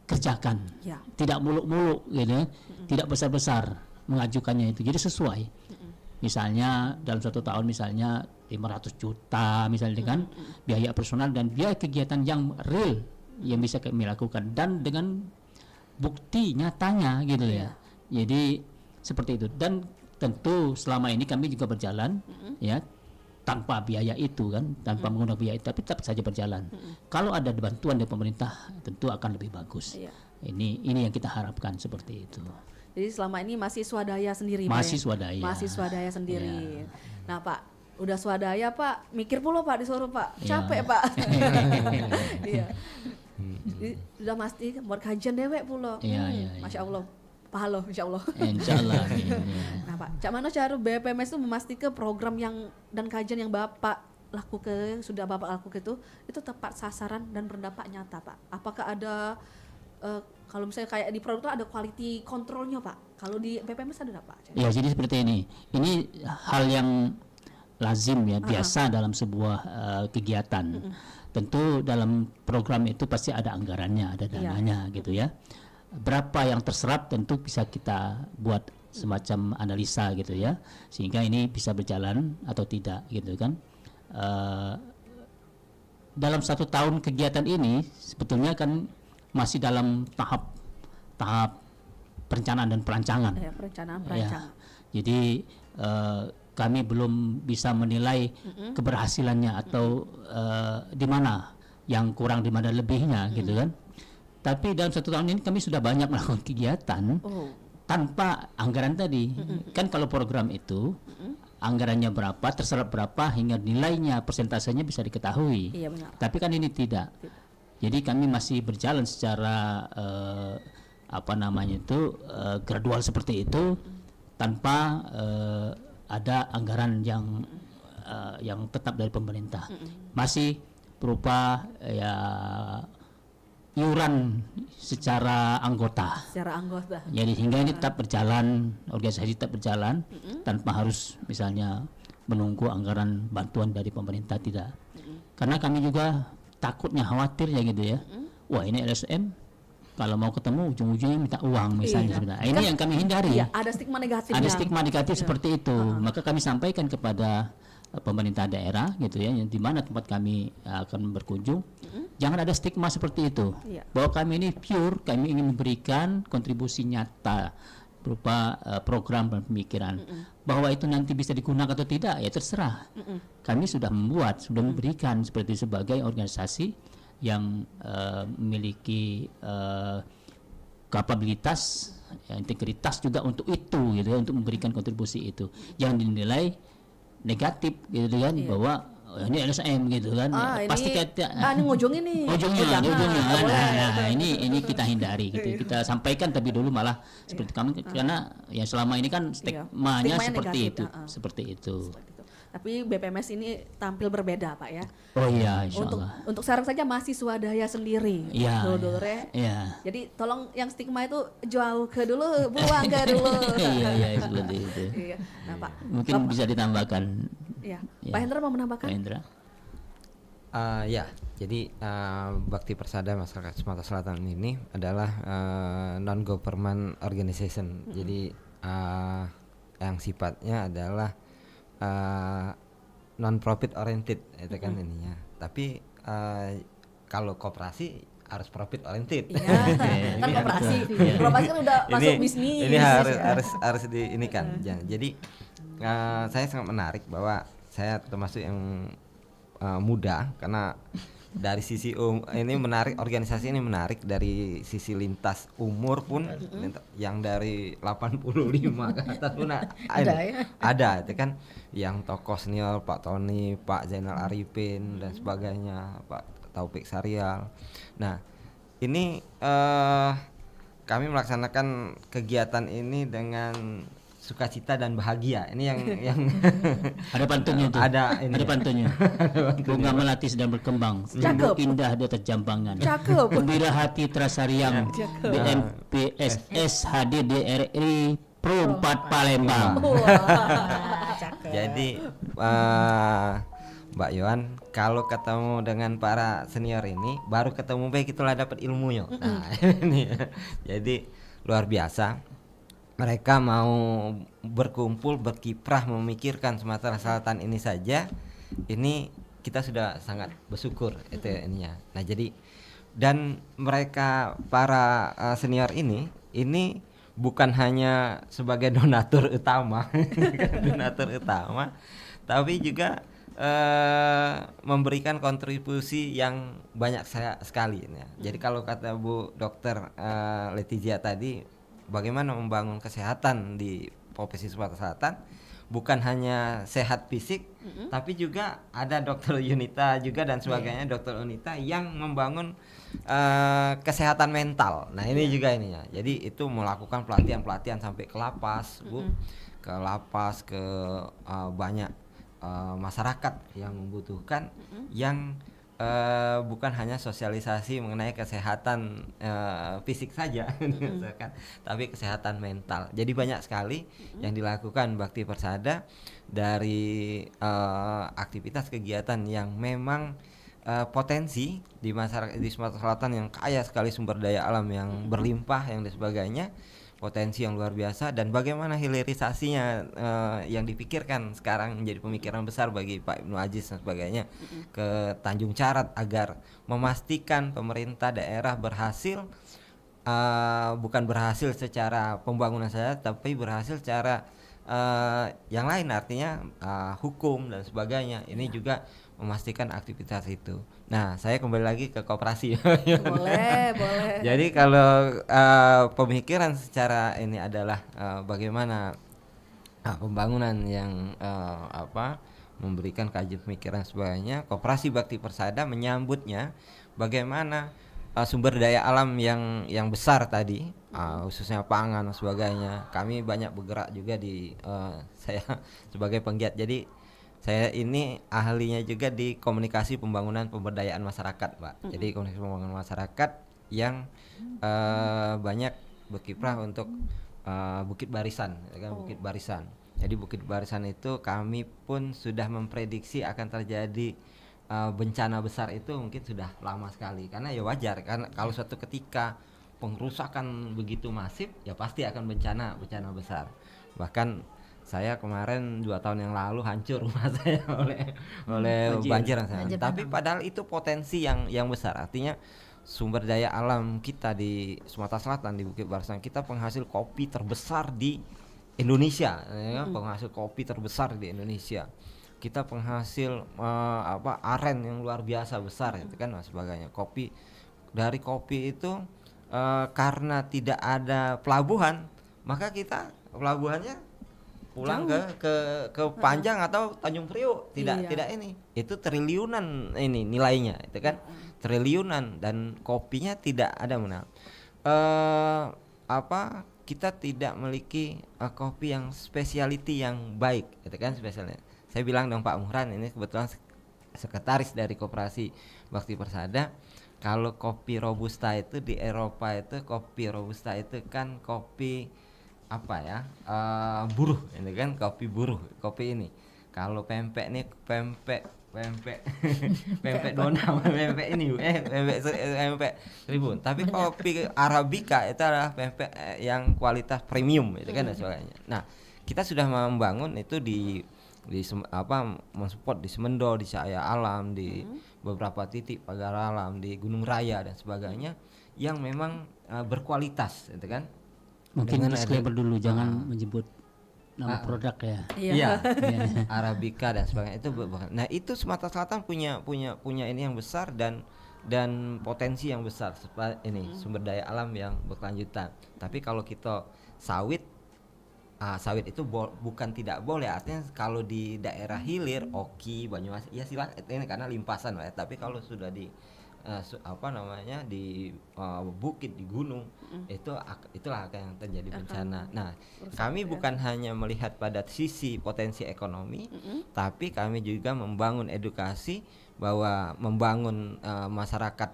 kerjakan, tidak muluk-muluk gitu ya, tidak besar-besar mengajukannya itu, jadi sesuai. Misalnya dalam 1 tahun misalnya 500 juta misalnya dengan biaya personal dan biaya kegiatan yang real yang bisa kami lakukan dan dengan bukti nyatanya gitu ya. Jadi seperti itu, dan tentu selama ini kami juga berjalan ya tanpa biaya itu kan, tanpa menggunakan biaya itu, tapi tetap saja berjalan. Kalau ada bantuan dari pemerintah tentu akan lebih bagus. Ini yang kita harapkan seperti itu. Jadi selama ini masih swadaya sendiri Masih Pak, swadaya. Masih swadaya sendiri. Nah Pak, udah swadaya Pak, mikir pula Pak disuruh Pak, capek Pak. Iya. Sudah mesti buat kajian dewek pula. Masya Allah. Pahalo, insya Allah. Insya Allah. Nah Pak, cak mana cara BPMS itu memastikan program yang dan kajian yang Bapak lakukan, sudah Bapak lakukan itu tepat sasaran dan berdampak nyata Pak. Apakah ada kalau misalnya kayak di produk itu ada quality controlnya Pak? Kalau di BPMS ada nggak Pak? Ya, jadi seperti ini. Ini hal yang lazim ya, biasa dalam sebuah kegiatan. Tentu dalam program itu pasti ada anggarannya, ada dananya gitu ya. Berapa yang terserap tentu bisa kita buat semacam analisa gitu ya, sehingga ini bisa berjalan atau tidak gitu kan. Dalam 1 tahun kegiatan ini sebetulnya kan masih dalam tahap perencanaan dan perancangan. Perencanaan. Jadi kami belum bisa menilai keberhasilannya atau di mana yang kurang, di mana lebihnya gitu kan. Tapi dalam 1 tahun ini kami sudah banyak melakukan kegiatan tanpa anggaran tadi. Kan kalau program itu anggarannya berapa, terserap berapa, hingga nilainya, persentasenya bisa diketahui. Iya, benar. Tapi kan ini tidak. Jadi kami masih berjalan secara gradual seperti itu, tanpa ada anggaran yang tetap dari pemerintah. Masih berupa iuran secara anggota. Jadi hingga ini tetap berjalan, organisasi tetap berjalan tanpa harus misalnya menunggu anggaran bantuan dari pemerintah, tidak. Karena kami juga takutnya, khawatirnya gitu ya. Wah, ini LSM kalau mau ketemu ujung-ujungnya minta uang misalnya sebenarnya. Ini yang kami hindari. Ada stigma negatif. Ada stigma negatif seperti itu. Maka kami sampaikan kepada pemerintah daerah gitu ya, yang di mana tempat kami akan berkunjung, jangan ada stigma seperti itu. Bahwa kami ini pure, kami ingin memberikan kontribusi nyata berupa program dan pemikiran. Bahwa itu nanti bisa digunakan atau tidak ya terserah. Kami sudah memberikan seperti sebagai organisasi yang memiliki kapabilitas, integritas juga untuk itu gitu ya, untuk memberikan kontribusi itu. Yang dinilai negatif gitu kan, bahwa ini LSM gitu kan. Pasti kita ini ngujungin nih. ujungnya. Nggak boleh. Nah, ini kita hindari gitu. Kita sampaikan tapi dulu malah seperti kami karena ya selama ini kan stigmanya Stigmanya seperti negatif, itu, seperti itu. Tapi BPMS ini tampil berbeda Pak ya. Oh iya, insya Allah. Untuk sekarang saja masih swadaya sendiri. Iya. Dulur-dulurnya. Iya. Jadi tolong yang stigma itu jauh ke dulu, buang ke dulu. Iya, seperti itu. Iya. Nah Pak. Mungkin bisa ditambahkan. Iya. Ya. Pak Hendra mau menambahkan? Pak Hendra. Ya, jadi Bakti Persada Masyarakat Sumatera Selatan ini adalah non government organization. Jadi yang sifatnya adalah non profit oriented itu kan ininya. Tapi kalau koperasi harus profit oriented. Iya. Kan koperasi. Koperasi kan udah masuk bisnis. Ini harus di ini kan. Jadi saya sangat menarik bahwa saya termasuk yang muda karena dari sisi ini menarik, organisasi ini menarik dari sisi lintas umur pun yang dari 85 ke atas pun ada itu kan, yang tokoh senior Pak Tony, Pak Zainal Arifin dan sebagainya, Pak Taufik Sarial. Nah ini kami melaksanakan kegiatan ini dengan sukacita dan bahagia. Ini yang ada pantunnya tuh. Ada pantunnya. Bunga melati sedang berkembang. Cakep. Indah di atas jambangan. Cakep. Gembira hati terasa riang. BMPSS hadir di RRI Pro 4 Palembang. Jadi Mbak Yohan, kalau ketemu dengan para senior ini baru ketemu baik itulah dapat ilmunya. Nah, ini jadi luar biasa. Mereka mau berkumpul, berkiprah, memikirkan Sumatera Selatan ini saja. Ini kita sudah sangat bersyukur itu ininya. Nah, jadi dan mereka para senior ini bukan hanya sebagai donatur utama, tapi juga memberikan kontribusi yang banyak sekali. Jadi kalau kata Bu Dokter Letizia tadi, bagaimana membangun kesehatan di Provinsi Sumatera Selatan, bukan hanya sehat fisik, tapi juga ada Dokter Yunita juga dan sebagainya, Dokter Unita yang membangun kesehatan mental. Nah ini juga ininya. Jadi itu melakukan pelatihan sampai ke lapas, Bu, ke lapas, ke banyak masyarakat yang membutuhkan, yang bukan hanya sosialisasi mengenai kesehatan fisik saja, tapi kesehatan mental. Jadi banyak sekali yang dilakukan Bakti Persada dari aktivitas kegiatan yang memang potensi di masyarakat di Sumatera Selatan yang kaya sekali sumber daya alam yang berlimpah yang dan sebagainya, potensi yang luar biasa, dan bagaimana hilirisasinya yang dipikirkan sekarang menjadi pemikiran besar bagi Pak Ibnu Aziz dan sebagainya ke Tanjung Carat agar memastikan pemerintah daerah berhasil, bukan berhasil secara pembangunan saja tapi berhasil secara yang lain, artinya hukum dan sebagainya. Ini juga memastikan aktivitas itu. Nah, saya kembali lagi ke koperasi. Boleh. Jadi kalau pemikiran secara ini adalah bagaimana pembangunan yang memberikan kajian pemikiran sebagainya, Koperasi Bakti Persada menyambutnya bagaimana sumber daya alam yang besar tadi, khususnya pangan dan sebagainya. Kami banyak bergerak juga di saya sebagai penggiat. Jadi saya ini ahlinya juga di komunikasi pembangunan pemberdayaan masyarakat, Pak. Jadi komunikasi pembangunan masyarakat yang banyak berkiprah untuk Bukit Barisan, kan, Bukit Barisan. Jadi Bukit Barisan itu kami pun sudah memprediksi akan terjadi bencana besar itu mungkin sudah lama sekali. Karena ya wajar, karena kalau suatu ketika pengrusakan begitu masif, ya pasti akan bencana besar. Bahkan saya kemarin 2 tahun yang lalu hancur rumah saya oleh banjir yang sangat. Tapi padahal itu potensi yang besar. Artinya sumber daya alam kita di Sumatera Selatan, di Bukit Barisan, kita penghasil kopi terbesar di Indonesia, penghasil kopi terbesar di Indonesia. Kita penghasil aren yang luar biasa besar, itu kan sebagainya. Dari kopi itu karena tidak ada pelabuhan, maka kita pelabuhannya pulang ke Panjang atau Tanjung Priok, Iya. tidak ini. Itu triliunan ini nilainya, itu kan. Triliunan, dan kopinya tidak ada mana. Kita tidak memiliki kopi yang specialty yang baik, itu kan spesialnya. Saya bilang dong Pak Muhran, ini kebetulan sekretaris dari Koperasi Bakti Persada. Kalau kopi robusta itu di Eropa itu, kopi robusta itu kan kopi buruh, ini kan kopi buruh, kopi ini. Kalau pempek nih pempek dona, pempek ini, pempek Tribun. Tapi kopi Arabica itu adalah pempek yang kualitas premium, itu kan dan sebagainya. Nah, kita sudah membangun itu mensupport di Semendo, di Cahaya Alam, di beberapa titik Pagar Alam, di Gunung Raya dan sebagainya yang memang berkualitas, itu kan. Mungkin Dengan disclaimer dulu, jangan menyebut nama produk ya. Iya, Arabica dan sebagainya itu nah itu Sumatera Selatan punya ini yang besar dan potensi yang besar ini sumber daya alam yang berkelanjutan. Tapi kalau kita sawit itu bukan tidak boleh, artinya kalau di daerah hilir Oki, Banyumas ya silakan ini karena limpasan lah ya. Tapi kalau sudah di di bukit, di gunung, itulah yang terjadi bencana. Nah, kami bukan hanya melihat pada sisi potensi ekonomi, tapi kami juga membangun edukasi bahwa membangun masyarakat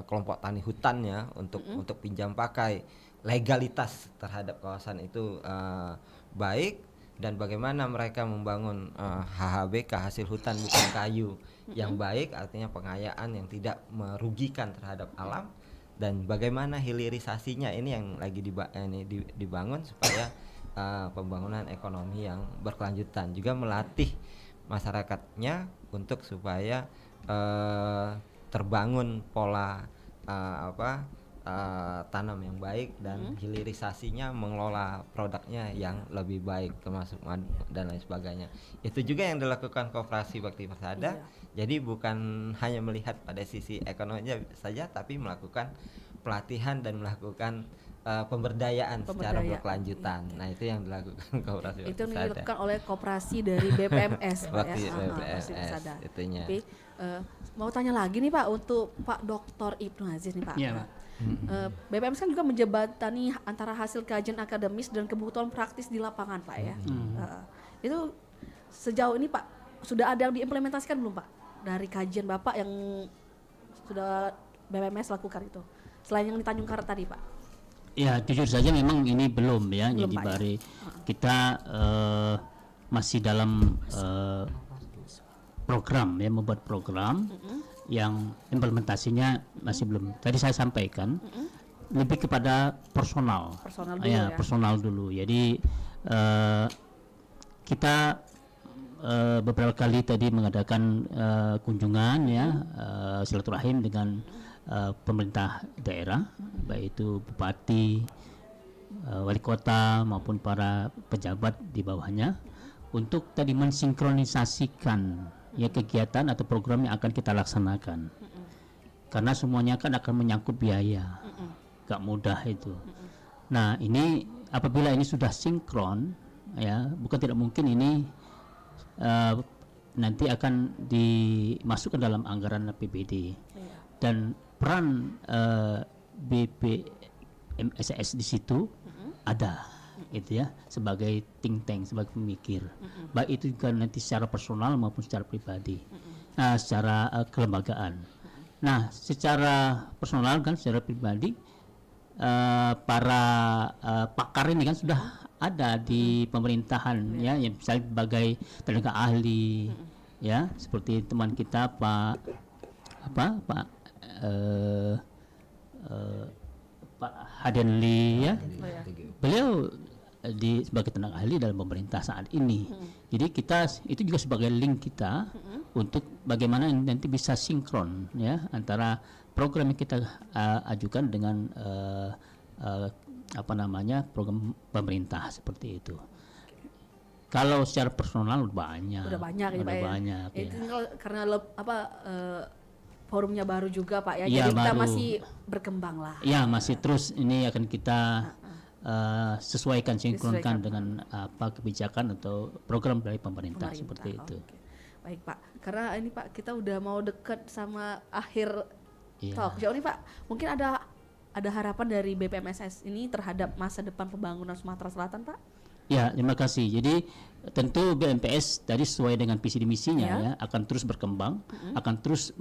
kelompok tani hutannya untuk pinjam pakai, legalitas terhadap kawasan itu baik, dan bagaimana mereka membangun HHBK, hasil hutan bukan kayu, yang baik, artinya pengayaan yang tidak merugikan terhadap alam, dan bagaimana hilirisasinya ini yang lagi dibangun supaya pembangunan ekonomi yang berkelanjutan, juga melatih masyarakatnya untuk supaya terbangun pola tanam yang baik dan hilirisasinya, mengelola produknya yang lebih baik termasuk madu dan lain sebagainya. Itu juga yang dilakukan Koperasi Bakti Persada. Jadi bukan hanya melihat pada sisi ekonominya saja, tapi melakukan pelatihan dan melakukan pemberdayaan secara berkelanjutan. Nah, itu yang dilakukan Koperasi Bakti Persada. Itu dilakukan oleh koperasi dari BPMS, Pak Bakti ya. BPMS Persada. itunya. Tapi mau tanya lagi nih Pak, untuk Pak Dr. Ibnu Aziz nih Pak. Iya, Pak. BPMS kan juga menjembatani antara hasil kajian akademis dan kebutuhan praktis di lapangan Pak ya. Itu sejauh ini Pak sudah ada yang diimplementasikan belum Pak dari kajian Bapak yang sudah BPMS lakukan itu, selain yang di Tanjung Karet tadi Pak? Ya, jujur saja memang ini belum ya. Belum, Jadi Pak, Bari kita masih dalam program ya, membuat program yang implementasinya masih belum. Tadi saya sampaikan lebih kepada personal dulu ya. Personal dulu. Jadi kita beberapa kali tadi mengadakan kunjungan ya, silaturahim dengan pemerintah daerah, baik itu bupati, wali kota maupun para pejabat di bawahnya, untuk tadi mensinkronisasikan ya kegiatan atau program yang akan kita laksanakan. Karena semuanya kan akan menyangkut biaya, gak mudah itu. Nah, ini apabila ini sudah sinkron ya, bukan tidak mungkin ini nanti akan dimasukkan dalam anggaran APBD. Dan peran BPMSS di situ ada, gitu ya, sebagai think tank, sebagai pemikir, baik itu juga nanti secara personal maupun secara pribadi, secara kelembagaan. Nah, secara personal kan, secara pribadi, para pakar ini kan sudah ada di pemerintahan ya, yang misalnya sebagai tenaga ahli ya, seperti teman kita Pak Hadenli ya, beliau sebagai tenaga ahli dalam pemerintah saat ini. Jadi kita itu juga sebagai link kita untuk bagaimana nanti bisa sinkron ya antara program yang kita ajukan dengan program pemerintah seperti itu. Kalau secara personal udah banyak ya Pak banyak, ya. Itu Ya. karena forumnya baru juga Pak ya, Ya, jadi kita baru. masih berkembang lah. Ya, masih terus ini akan kita sesuaikan, sinkronkan Disesuaikan. dengan apa kebijakan atau program dari pemerintah, seperti itu. Oke. Baik Pak, karena ini Pak kita udah mau deket sama akhir Iya. talk show nih Pak. Mungkin ada harapan dari BPMSS ini terhadap masa depan pembangunan Sumatera Selatan Pak? Ya, terima kasih. Jadi tentu BMPS tadi sesuai dengan visi dan misinya Ya. ya akan terus berkembang, akan terus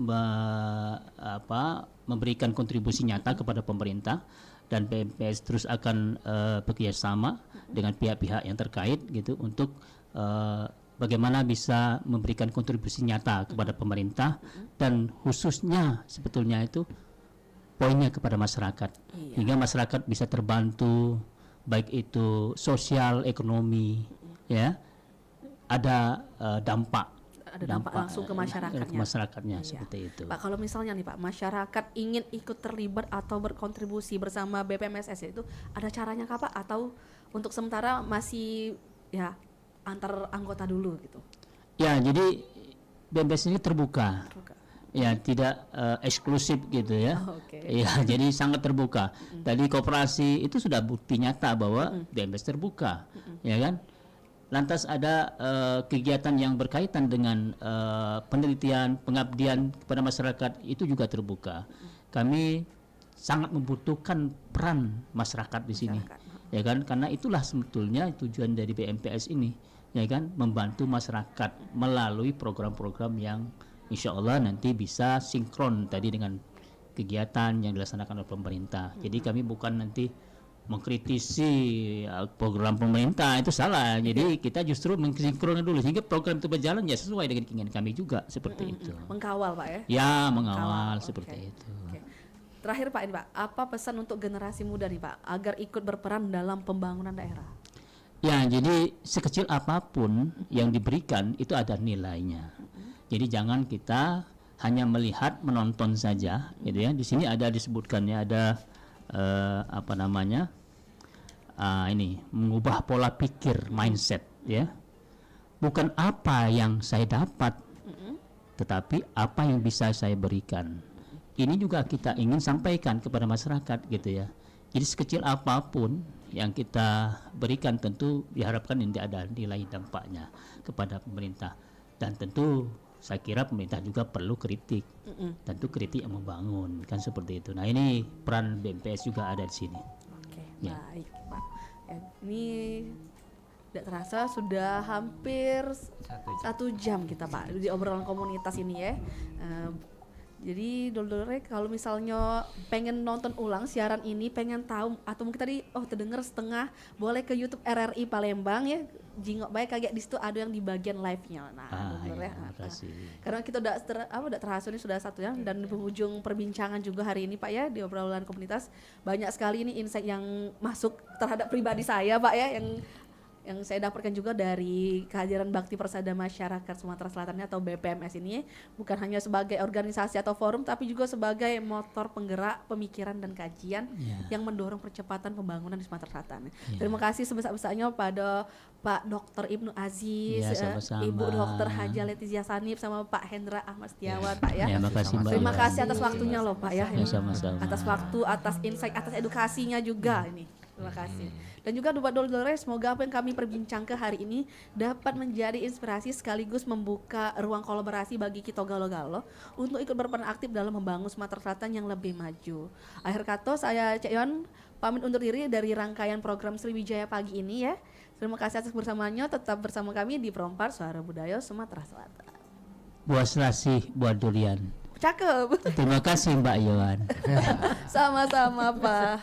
memberikan kontribusi nyata kepada pemerintah, dan BMPS terus akan bekerja sama dengan pihak-pihak yang terkait gitu untuk bagaimana bisa memberikan kontribusi nyata kepada pemerintah, dan khususnya sebetulnya itu poinnya kepada masyarakat, hingga masyarakat bisa terbantu baik itu sosial, ekonomi, ya, ada dampak Langsung ke masyarakatnya. ke masyarakatnya, Iya. seperti itu. Pak, kalau misalnya nih Pak, masyarakat ingin ikut terlibat atau berkontribusi bersama BPMSS itu ada caranya kah Pak? Atau untuk sementara masih ya antar anggota dulu gitu? Ya, jadi BMPS ini terbuka. Terbuka. Ya, tidak eksklusif gitu ya. Oke. Ya, jadi sangat terbuka. Tadi koperasi itu sudah bukti nyata bahwa BMPS terbuka, ya kan? Lantas ada kegiatan yang berkaitan dengan penelitian, pengabdian kepada masyarakat itu juga terbuka. Kami sangat membutuhkan peran masyarakat di sini, ya kan? Karena itulah sebetulnya tujuan dari BMPS ini, ya kan? Membantu masyarakat melalui program-program yang insya Allah nanti bisa sinkron tadi dengan kegiatan yang dilaksanakan oleh pemerintah. Jadi kami bukan nanti mengkritisi program pemerintah, itu salah. Jadi kita justru mensinkronkan dulu sehingga program itu berjalan ya sesuai dengan keinginan kami juga, seperti itu. Mengkawal Pak ya? Ya, mengawal Oke. seperti itu. Oke. Terakhir Pak ini Pak, apa pesan untuk generasi muda nih Pak agar ikut berperan dalam pembangunan daerah? Ya, jadi sekecil apapun yang diberikan itu ada nilainya. Jadi jangan kita hanya melihat, menonton saja, gitu ya. Di sini ada disebutkannya ada apa namanya, ini mengubah pola pikir, mindset, ya. Bukan apa yang saya dapat, tetapi apa yang bisa saya berikan. Ini juga kita ingin sampaikan kepada masyarakat, gitu ya. Jadi sekecil apapun yang kita berikan tentu diharapkan ini ada nilai dampaknya kepada pemerintah, dan tentu saya kira pemerintah juga perlu kritik, tentu kritik yang membangun, kan seperti itu. Nah, ini peran BMPS juga ada di sini. Oke, Ya. baik Pak. Ya, ini tidak terasa sudah hampir 1 jam kita Pak di obrolan komunitas ini ya. Jadi dulur-dulur kalau misalnya pengen nonton ulang siaran ini, pengen tahu atau mungkin tadi terdengar setengah, boleh ke YouTube RRI Palembang ya. Jingok baik kayak di situ ada yang di bagian live-nya. Nah, dulur Iya, ya. terima kasih. Karena kita udah terasa ini sudah 1 jam, dan di penghujung perbincangan juga hari ini Pak ya di obrolan komunitas banyak sekali ini insight yang masuk terhadap pribadi saya Pak ya, yang saya dapatkan juga dari kehadiran Bakti Persada Masyarakat Sumatera Selatan atau BPMS ini, bukan hanya sebagai organisasi atau forum tapi juga sebagai motor penggerak pemikiran dan kajian yang mendorong percepatan pembangunan di Sumatera Selatan. Terima kasih sebesar-besarnya pada Pak Dr. Ibnu Aziz, Ya, sama-sama. Ibu Dr. Haja Letizia Sanip, sama Pak Hendra Ahmad Setiawan Pak ya. Ya, makasih Mbak. Terima Iwan. kasih atas waktunya loh Pak ya. Ya, sama-sama. Atas waktu, atas insight, atas edukasinya juga ini. Terima kasih. Dan juga buat dulur-dulur, semoga apa yang kami perbincangkan hari ini dapat menjadi inspirasi sekaligus membuka ruang kolaborasi bagi kita galo-galo untuk ikut berperan aktif dalam membangun Sumatera Selatan yang lebih maju. Akhir kata saya Cek Iwan pamit undur diri dari rangkaian program Sriwijaya pagi ini ya. Terima kasih atas bersamanya, tetap bersama kami di Perompat Suara Budaya Sumatera Selatan. Buah selasih, buah durian. Cakep. Terima kasih Mbak Yohan. Sama-sama Pak.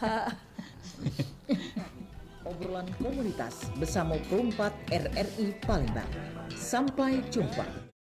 Obrolan komunitas bersama Perompat RRI Palembang. Sampai jumpa.